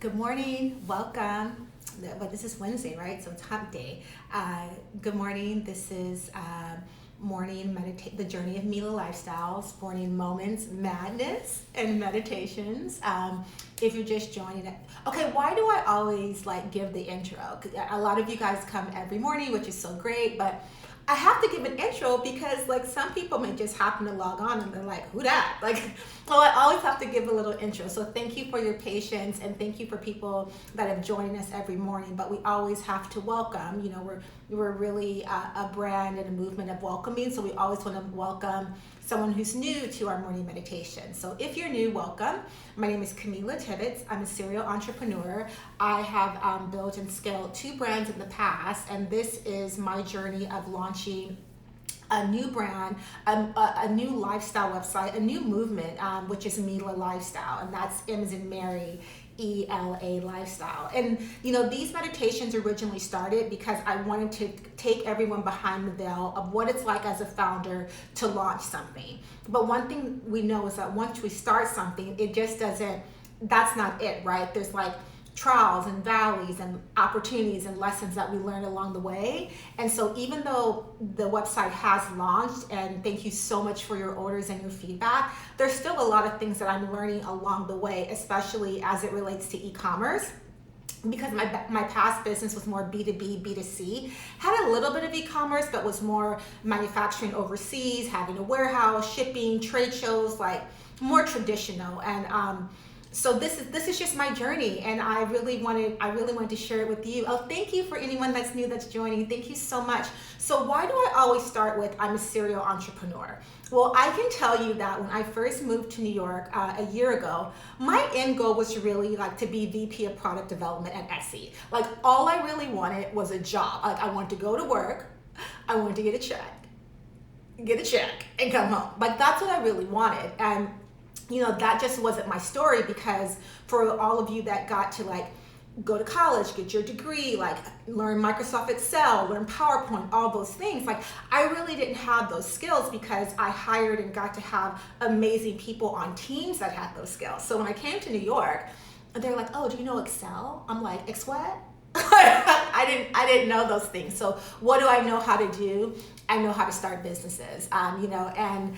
Good morning, welcome. Well, this is Wednesday, right? So it's hump day. Good morning. This is the Journey of Mela Lifestyle, morning moments, madness, and meditations. If you're just joining it, okay. Why do I always give the intro? 'Cause a lot of you guys come every morning, which is so great, but I have to give an intro because some people may just happen to log on and they're like, who that? Well, I always have to give a little intro. So thank you for your patience and thank you for people that have joined us every morning. But we always have to welcome. We're really a brand and a movement of welcoming. So we always want to welcome someone who's new to our morning meditation. So if you're new, welcome. My name is Camila Tibbetts. I'm a serial entrepreneur. I have built and scaled 2 brands in the past, and this is my journey of launching a new brand, a new lifestyle website, a new movement, which is Mela Lifestyle, and that's M as in Mary, ELA Lifestyle. And these meditations originally started because I wanted to take everyone behind the veil of what it's like as a founder to launch something. But one thing we know is that once we start something, it just doesn't, that's not it, right? There's trials and valleys and opportunities and lessons that we learn along the way. And so even though the website has launched, and thank you so much for your orders and your feedback, there's still a lot of things that I'm learning along the way, especially as it relates to e-commerce. Because my past business was more B2B, B2C, had a little bit of e-commerce, but was more manufacturing overseas, having a warehouse, shipping, trade shows, more traditional. And so this is just my journey, and I really wanted to share it with you. Oh, thank you for anyone that's new that's joining. Thank you so much. So why do I always start with I'm a serial entrepreneur? Well, I can tell you that when I first moved to New York a year ago, my end goal was really to be VP of product development at Etsy. All I really wanted was a job. I wanted to go to work, I wanted to get a check, and come home. That's what I really wanted. And that just wasn't my story, because for all of you that got to go to college, get your degree, learn Microsoft Excel, learn PowerPoint, all those things, I really didn't have those skills because I hired and got to have amazing people on teams that had those skills. So when I came to New York, they're like, oh, do you know Excel? I'm like, X what? I didn't know those things. So what do I know how to do? I know how to start businesses, and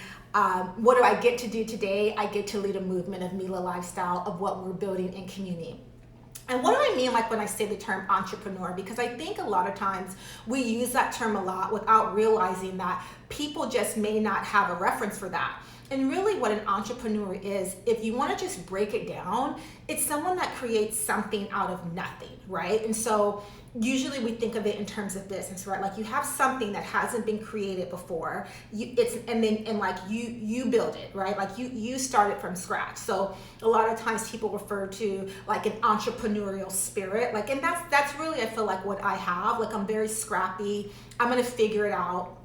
what do I get to do today? I get to lead a movement of Mela Lifestyle, of what we're building in community. And what do I mean when I say the term entrepreneur? Because I think a lot of times we use that term a lot without realizing that people just may not have a reference for that. And really what an entrepreneur is, if you want to just break it down, it's someone that creates something out of nothing, right? And so usually we think of it in terms of business, right? You have something that hasn't been created before, you build it, right? You start it from scratch. So a lot of times people refer to an entrepreneurial spirit, and that's really, I feel what I have. I'm very scrappy. I'm gonna figure it out.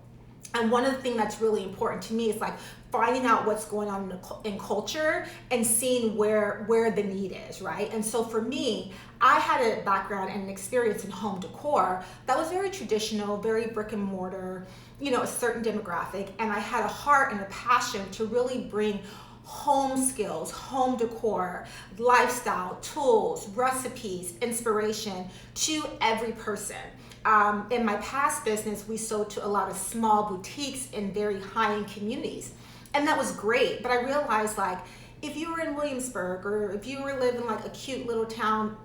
And one of the things that's really important to me is finding out what's going on in culture and seeing where the need is, right? And so for me, I had a background and an experience in home decor that was very traditional, very brick and mortar, a certain demographic. And I had a heart and a passion to really bring home skills, home decor, lifestyle, tools, recipes, inspiration to every person. In my past business, we sold to a lot of small boutiques in very high-end communities. And that was great, but I realized if you were in Williamsburg, or if you were living a cute little town,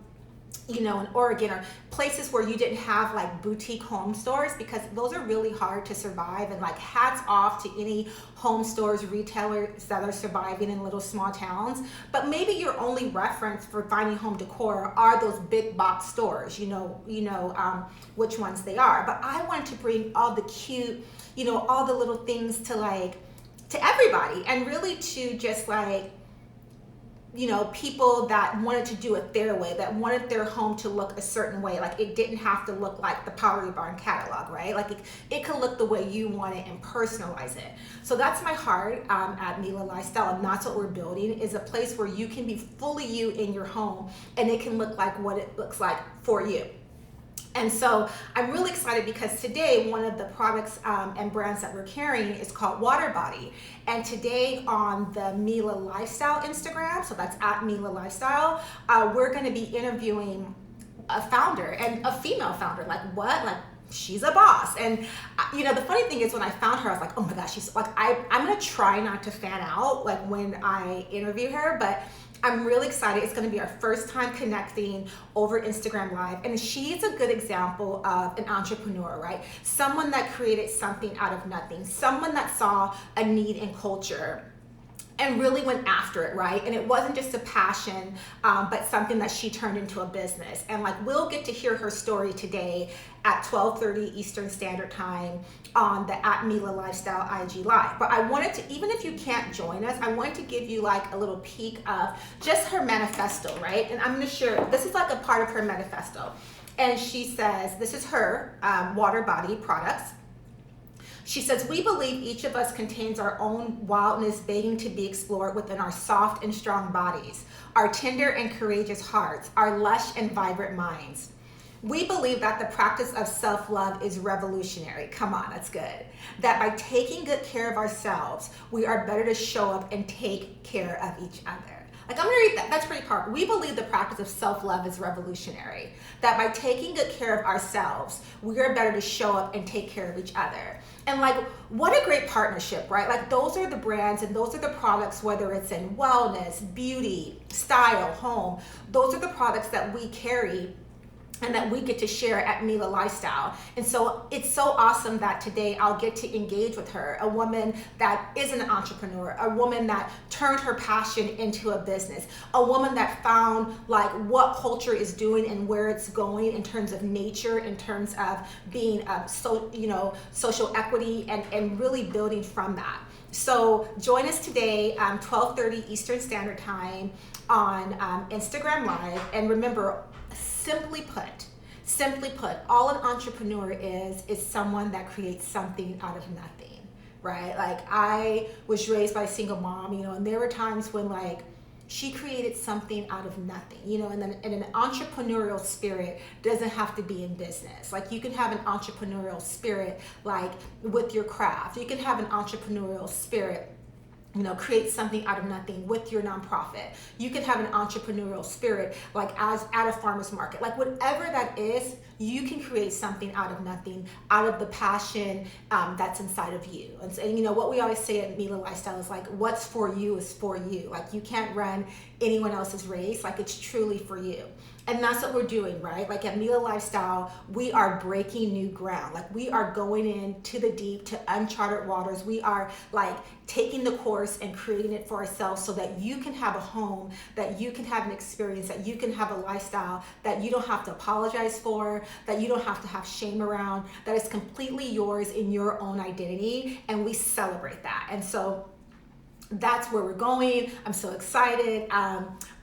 in Oregon, or places where you didn't have boutique home stores, because those are really hard to survive. And hats off to any home stores, retailers that are surviving in little small towns. But maybe your only reference for finding home decor are those big box stores, which ones they are. But I wanted to bring all the cute, all the little things to everybody, and really to just people that wanted to do it their way, that wanted their home to look a certain way. It didn't have to look like the Pottery Barn catalog, right? It could look the way you want it and personalize it. So that's my heart at Mela Lifestyle, and that's what we're building, is a place where you can be fully you in your home, and it can look like what it looks like for you. And so I'm really excited because today one of the products and brands that we're carrying is called Water Body. And today on the Mela Lifestyle Instagram, so that's at Mela Lifestyle, we're going to be interviewing a founder, and a female founder. Like what? Like she's a boss. And the funny thing is when I found her, I was like, oh my gosh, she's like, I'm going to try not to fan out like when I interview her, but I'm really excited. It's going to be our first time connecting over Instagram Live. And she's a good example of an entrepreneur, right? Someone that created something out of nothing, someone that saw a need in culture and really went after it, right? And it wasn't just a passion, but something that she turned into a business. And like, we'll get to hear her story today at 12:30 Eastern Standard Time on the at Mela Lifestyle IG Live. But I wanted to, even if you can't join us, I wanted to give you like a little peek of just her manifesto, right? And I'm gonna share, this is like a part of her manifesto. And she says, this is her Water Body products. She says, we believe each of us contains our own wildness waiting to be explored within our soft and strong bodies, our tender and courageous hearts, our lush and vibrant minds. We believe that the practice of self-love is revolutionary. Come on, that's good. That by taking good care of ourselves, we are better to show up and take care of each other. Like, I'm gonna read that, that's pretty powerful. We believe the practice of self-love is revolutionary. That by taking good care of ourselves, we are better to show up and take care of each other. And like, what a great partnership, right? Like those are the brands and those are the products, whether it's in wellness, beauty, style, home, those are the products that we carry and that we get to share at Mela Lifestyle. And so it's so awesome that today I'll get to engage with her, a woman that is an entrepreneur, a woman that turned her passion into a business, a woman that found like what culture is doing and where it's going in terms of nature, in terms of being social equity and really building from that. So join us today, 12:30 Eastern Standard Time on Instagram Live. And remember, Simply put, all an entrepreneur is someone that creates something out of nothing, right? Like I was raised by a single mom, and there were times when like she created something out of nothing, and then and an entrepreneurial spirit doesn't have to be in business. Like you can have an entrepreneurial spirit like with your craft. You can have an entrepreneurial spirit, create something out of nothing with your nonprofit. You can have an entrepreneurial spirit like as at a farmer's market. Like whatever that is, you can create something out of nothing, out of the passion that's inside of you. And what we always say at Mela Lifestyle is like, what's for you is for you. Like you can't run anyone else's race. Like it's truly for you. And that's what we're doing, right? Like at Mela Lifestyle, we are breaking new ground. Like we are going into the deep, to uncharted waters. We are like taking the course and creating it for ourselves so that you can have a home, that you can have an experience, that you can have a lifestyle that you don't have to apologize for, that you don't have to have shame around, that is completely yours in your own identity. And we celebrate that. And so that's where we're going. I'm so excited.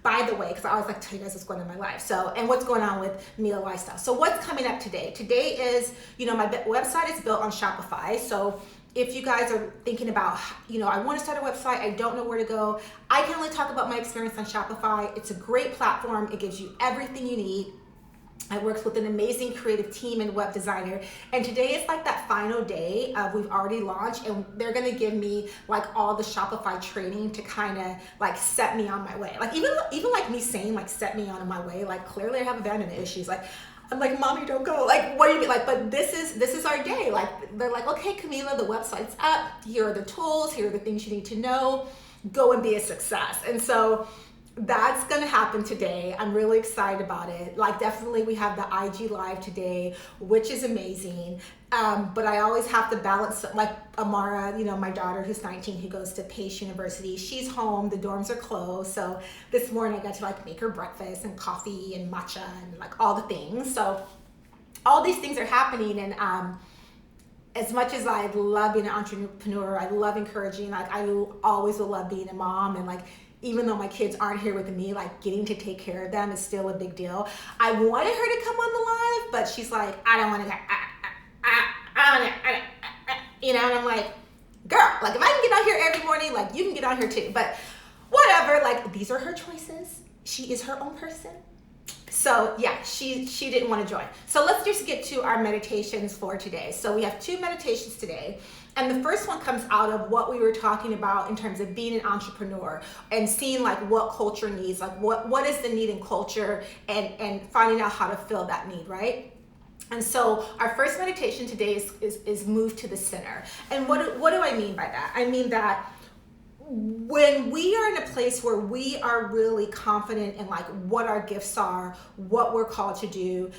By the way, because I always like to tell you guys what's going on in my life. So, and what's going on with Mela Lifestyle. So what's coming up today? Today is, my website is built on Shopify. So if you guys are thinking about, I want to start a website, I don't know where to go, I can only talk about my experience on Shopify. It's a great platform. It gives you everything you need. I worked with an amazing creative team and web designer. And today is like that final day. We've already launched and they're gonna give me like all the Shopify training to kind of like set me on my way. Like even like me saying like set me on my way, like clearly I have abandonment issues. Like I'm like, mommy, don't go. Like, what do you mean? Like, but this is our day. Like, they're like, okay, Camila, the website's up. Here are the tools. Here are the things you need to know. Go and be a success. And so that's gonna happen today. I'm really excited about it. Like definitely we have the IG Live today, which is amazing. But I always have to balance, like Amara, my daughter who's 19, who goes to Pace University. She's home, the dorms are closed. So this morning I got to like make her breakfast and coffee and matcha and like all the things. So all these things are happening. And as much as I love being an entrepreneur, I love encouraging, like I always will love being a mom, and like even though my kids aren't here with me, like getting to take care of them is still a big deal. I wanted her to come on the live, but she's like, I don't want to, and I'm like, girl, like if I can get out here every morning, like you can get out here too. But whatever, like these are her choices. She is her own person. So yeah, she didn't want to join. So let's just get to our meditations for today. So we have 2 meditations today. And the first one comes out of what we were talking about in terms of being an entrepreneur and seeing like what culture needs, like what is the need in culture, and finding out how to fill that need, right? And so our first meditation today is move to the center. And what do I mean by that? I mean that when we are in a place where we are really confident in like what our gifts are, what we're called to do,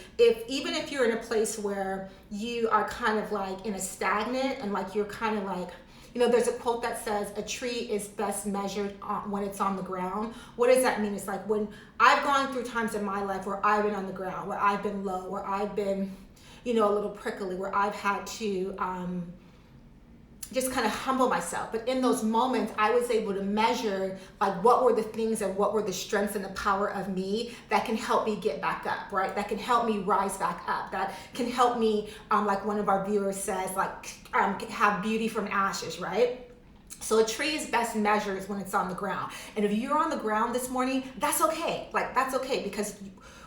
even if you're in a place where you are kind of like in a stagnant and like you're kind of like, there's a quote that says a tree is best measured when it's on the ground. What does that mean? It's like when I've gone through times in my life where I've been on the ground, where I've been low, where I've been, a little prickly, where I've had to just kind of humble myself. But in those moments, I was able to measure like what were the things and what were the strengths and the power of me that can help me get back up, right? That can help me rise back up. That can help me, like one of our viewers says, like have beauty from ashes, right? So a tree is best measured when it's on the ground. And if you're on the ground this morning, that's okay. Like that's okay, because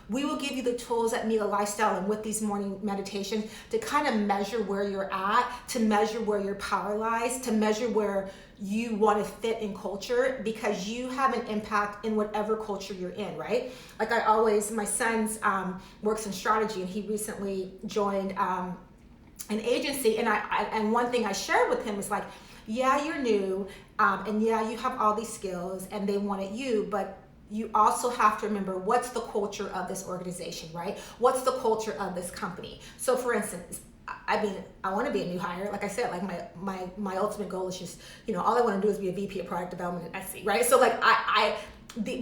we will give you the tools at Mela Lifestyle and with these morning meditations to kind of measure where you're at, to measure where your power lies, to measure where you want to fit in culture, because you have an impact in whatever culture you're in, right? Like my son's works in strategy, and he recently joined an agency, and one thing I shared with him is like, yeah, you're new, and yeah, you have all these skills and they wanted you, but you also have to remember what's the culture of this organization, right? What's the culture of this company? So for instance, I want to be a new hire. Like I said, like my ultimate goal is just, all I want to do is be a VP of product development at Etsy, right? So like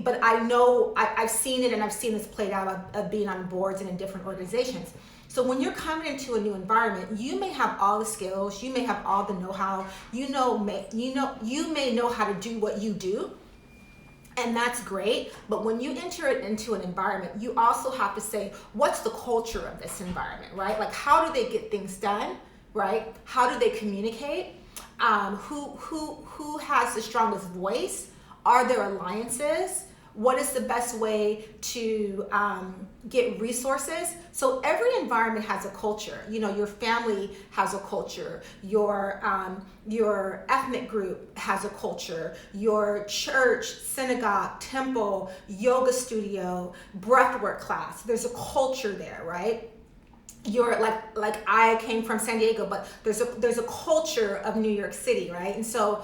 but I know I've seen it, and I've seen this played out of being on boards and in different organizations. So when you're coming into a new environment, you may have all the skills, you may have all the know-how, you may know how to do what you do, and that's great. But when you enter it into an environment, you also have to say, what's the culture of this environment, right? Like, how do they get things done, right? How do they communicate? Who has the strongest voice? Are there alliances? What is the best way to get resources? So every environment has a culture. Your family has a culture. Your ethnic group has a culture. Your church, synagogue, temple, yoga studio, breathwork class. There's a culture there, right? You're like I came from San Diego, but there's a culture of New York City, right? And so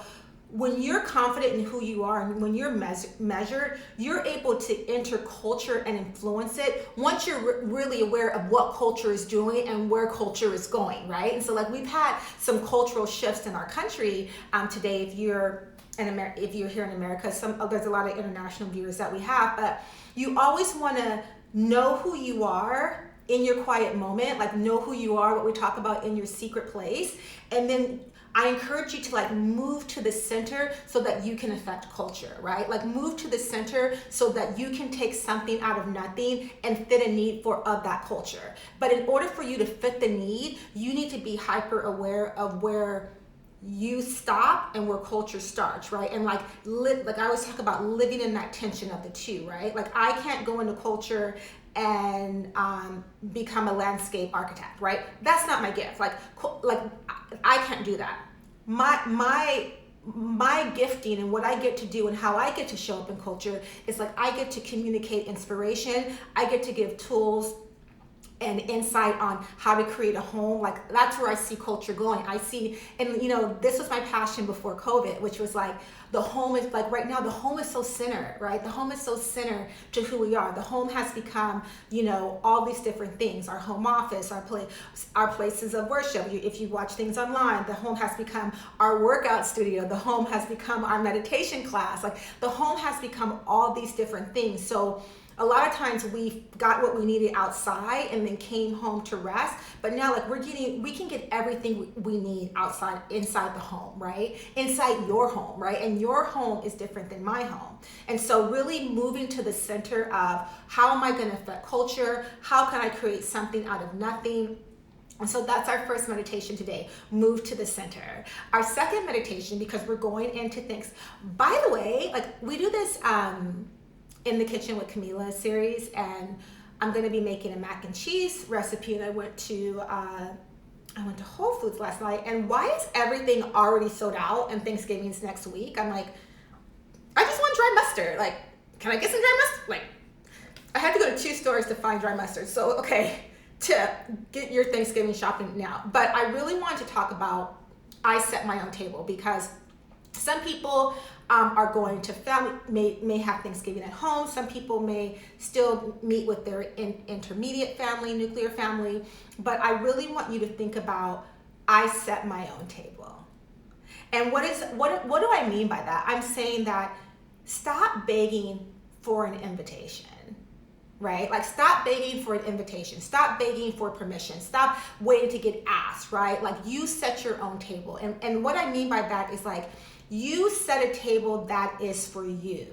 when you're confident in who you are and when you're measured, you're able to enter culture and influence it once you're really aware of what culture is doing and where culture is going, right? And so like we've had some cultural shifts in our country today. If you're here in America, there's a lot of international viewers that we have, but you always want to know who you are in your quiet moment, like know who you are, what we talk about in your secret place, and then I encourage you to like move to the center so that you can affect culture, right? Like move to the center so that you can take something out of nothing and fit a need of that culture. But in order for you to fit the need, you need to be hyper aware of where you stop and where culture starts, right? And like I always talk about living in that tension of the two, right? Like I can't go into culture and become a landscape architect, right? That's not my gift. Like I can't do that. My gifting and what I get to do and how I get to show up in culture is like I get to communicate inspiration. I get to give tools and insight on how to create a home. Like that's where I see culture going. I see, and this was my passion before COVID, which was like the home is like right now the home is so centered, right? The home is so centered to who we are. The home has become, all these different things. Our home office, our places of worship. If you watch things online, the home has become our workout studio. The home has become our meditation class. Like the home has become all these different things. So a lot of times we got what we needed outside and then came home to rest. But now like we can get everything we need inside the home, right? Inside your home, right? And your home is different than my home. And so really moving to the center of how am I going to affect culture? How can I create something out of nothing? And so that's our first meditation today, move to the center. Our second meditation, because we're going into things, by the way, like we do this, in the Kitchen with Camila series, and I'm gonna be making a mac and cheese recipe, and I went to Whole Foods last night, and why is everything already sold out and Thanksgiving's next week? I'm like, I just want dry mustard. Like, can I get some dry mustard? Like, I had to go to 2 stores to find dry mustard. So, okay, to get your Thanksgiving shopping now. But I really wanted to talk about I set my own table, because some people are going to family, may have Thanksgiving at home. Some people may still meet with their intermediate family, nuclear family. But I really want you to think about I set my own table. And what do I mean by that? I'm saying that stop begging for an invitation. Right? Like, stop begging for an invitation. Stop begging for permission. Stop waiting to get asked, right? Like, you set your own table. And what I mean by that is, like, you set a table that is for you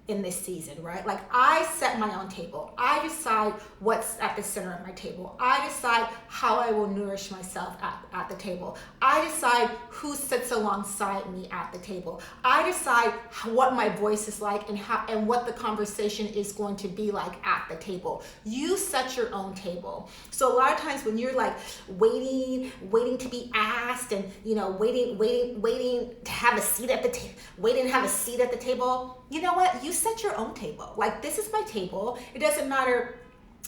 in this season, right? Like, I set my own table. I decide what's at the center of my table. I decide how I will nourish myself at the table. I decide who sits alongside me at the table. I decide what my voice is like and what the conversation is going to be like at the table. You set your own table. So a lot of times when you're like waiting to be asked, and waiting to have a seat at the table, you know what? You set your own table. Like, this is my table. It doesn't matter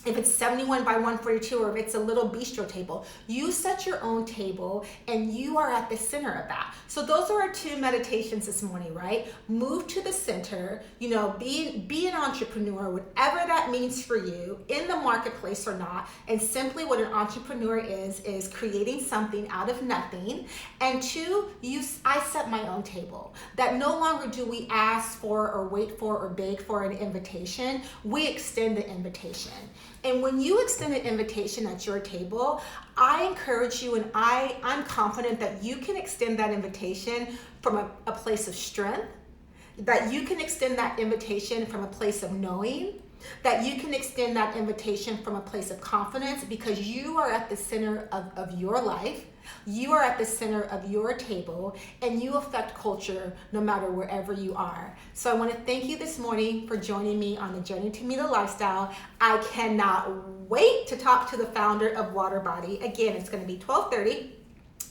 if it's 71 by 142 or if it's a little bistro table. You set your own table, and you are at the center of that. So those are our 2 meditations this morning, right? Move to the center, be an entrepreneur, whatever that means for you, in the marketplace or not. And simply what an entrepreneur is creating something out of nothing. And 2, I set my own table. That no longer do we ask for or wait for or beg for an invitation. We extend the invitation. And when you extend an invitation at your table, I encourage you, and I'm confident that you can extend that invitation from a place of strength, that you can extend that invitation from a place of knowing, that you can extend that invitation from a place of confidence, because you are at the center of your life. You are at the center of your table, and you affect culture no matter wherever you are. So I want to thank you this morning for joining me on the Journey to Mela Lifestyle. I cannot wait to talk to the founder of Water Body. Again, it's going to be 12:30.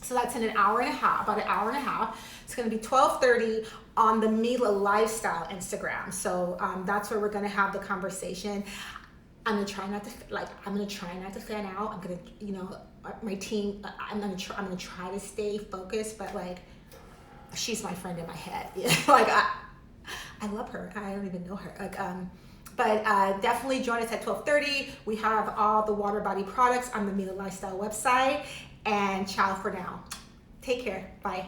So that's in about an hour and a half. It's going to be 12:30 on the Mela Lifestyle Instagram. So that's where we're going to have the conversation. I'm going to try not to fan out. I'm going to, my team, I'm going to try to stay focused, but like, she's my friend in my head. Like, I love her. I don't even know her. Like, but definitely join us at 12:30. We have all the Water Body products on the Mela Lifestyle website. And ciao for now. Take care. Bye.